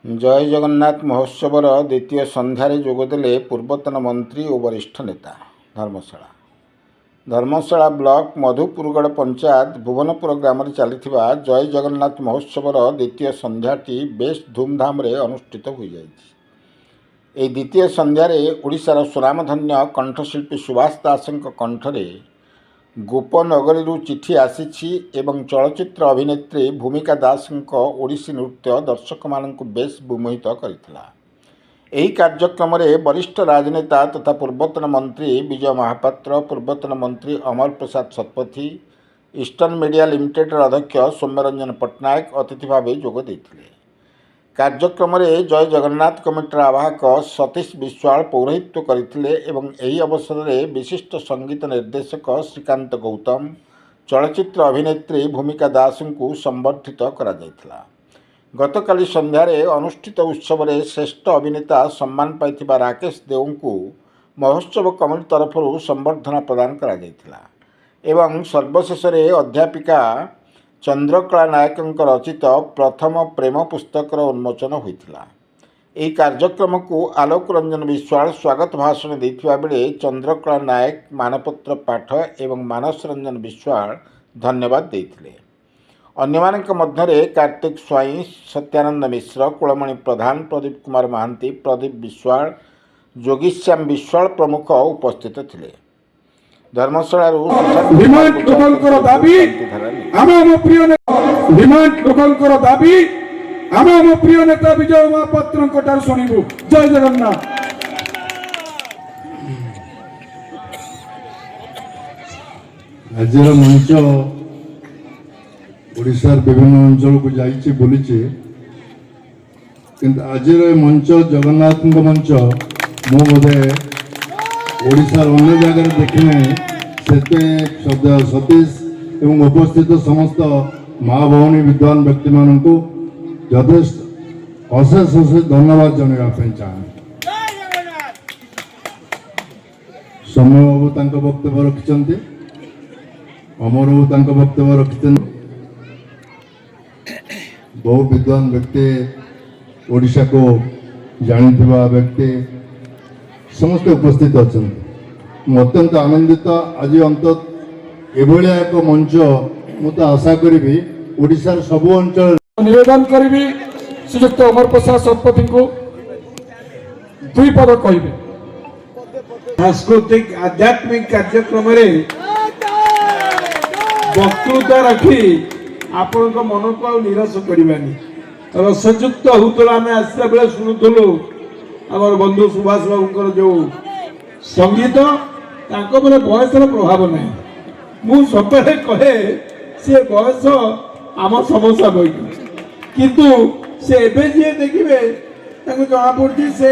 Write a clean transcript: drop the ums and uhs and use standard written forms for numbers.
जय जगन्नाथ महोत्सवर द्वितीय संध्यारे जोगदेले पूर्वतन मंत्री और वरिष्ठ नेता। धर्मशाला ब्लॉक मधुपुरगढ़ पंचायत भुवनपुर ग्राम चलता जय जगन्नाथ महोत्सवर द्वितीय संध्याटी बेस धूमधाम रे अनुष्ठित हो जाए। द्वितीय संध्यारे ओडिशार सुनामधन्य कंठशिल्पी सुभाष दासଙ୍କ कंठरे गोपनगरी चिठी आसी एवं चलचित्र अभिनेत्री भूमिका दासଙ୍କ ओडिसी नृत्य दर्शक मानक बेस विमोहित करथिला। एही कार्यक्रम रे वरिष्ठ राजनेता तथा पूर्वतन मंत्री विजय महापात्र, पूर्वतन मंत्री अमर प्रसाद शतपथी, ईस्टर्न मीडिया लिमिटेड अध्यक्ष सौम्यरंजन पट्टनायक अतिथि भाव जोग देथिले। कार्यक्रम रे जय जगन्नाथ कमिटर आवाहक सतीश विश्वाल पौरोहित्य करथिले एवं एही अवसर में विशिष्ट संगीत निर्देशक श्रीकांत गौतम, चलचित्र अभिनेत्री भूमिका दास को संबर्धित करा जायथिला। गतकाली संध्यारे अनुष्ठित उत्सव में श्रेष्ठ अभिनेता सम्मान पाइथिबा राकेश देव को महोत्सव कमिटी तरफ संबर्धना प्रदान करा जायथिला एवं सर्वशेष अध्यापिका चंद्रकला नायक रचित प्रथम प्रेम पुस्तकर उन्मोचन होता। यह कार्यक्रम को आलोक रंजन विश्वाल स्वागत भाषण देथिबा बेले चंद्रकला नायक मानपत्र पाठ एवं मानस रंजन विश्वाल धन्यवाद देथिले। अन्यमानक मध्यरे कार्तिक स्वाई, सत्यानंद मिश्र, कुलमणि प्रधान, प्रदीप कुमार महांती, प्रदीप विश्वाल, जोगीश्याम विश्वाल प्रमुख उपस्थित थिले। धर्मशाला प्रिय नेता विजय महापात्र शुणु। जय जगन्नाथ। आज मंच ओडिशार विभिन्न अंचल को जाइए बुली आज मंच जगन्नाथ मंच मो बोधे ओडिशार अन्य जगह देखने से सतीश एवं उपस्थित समस्त माँ भौणी विद्वान व्यक्ति मान को यथेष्ट अशेष अशेष धन्यवाद जनवाई चाहे। समय बाबू वक्तव्य रखिंट, अमर बाबू वक्तव्य रखि बहु विद्वान व्यक्ति ओडिशा को जानी व्यक्ति समस्त उपस्थित अच्छा। अत्यंत आनंदित आज अंत एभलिया एक मंच मुझे आशा करी ओडिशार सबु अंचल निवेदन करी श्रीयुक्त अमर प्रसाद शतपथी को दुई पद कहे। सांस्कृतिक आध्यात्मिक कार्यक्रम वक्तृता रखी आपण मन को निराश करवानी रसयुक्त होता। आम आसला बेले शुणुलु आम बंधु सुभाष बाबू जो संगीत मैंने बयस प्रभाव ना मु सब कहे सी बयस आम समस्या बही किंतु से एवं जी देखिए जना पड़ी से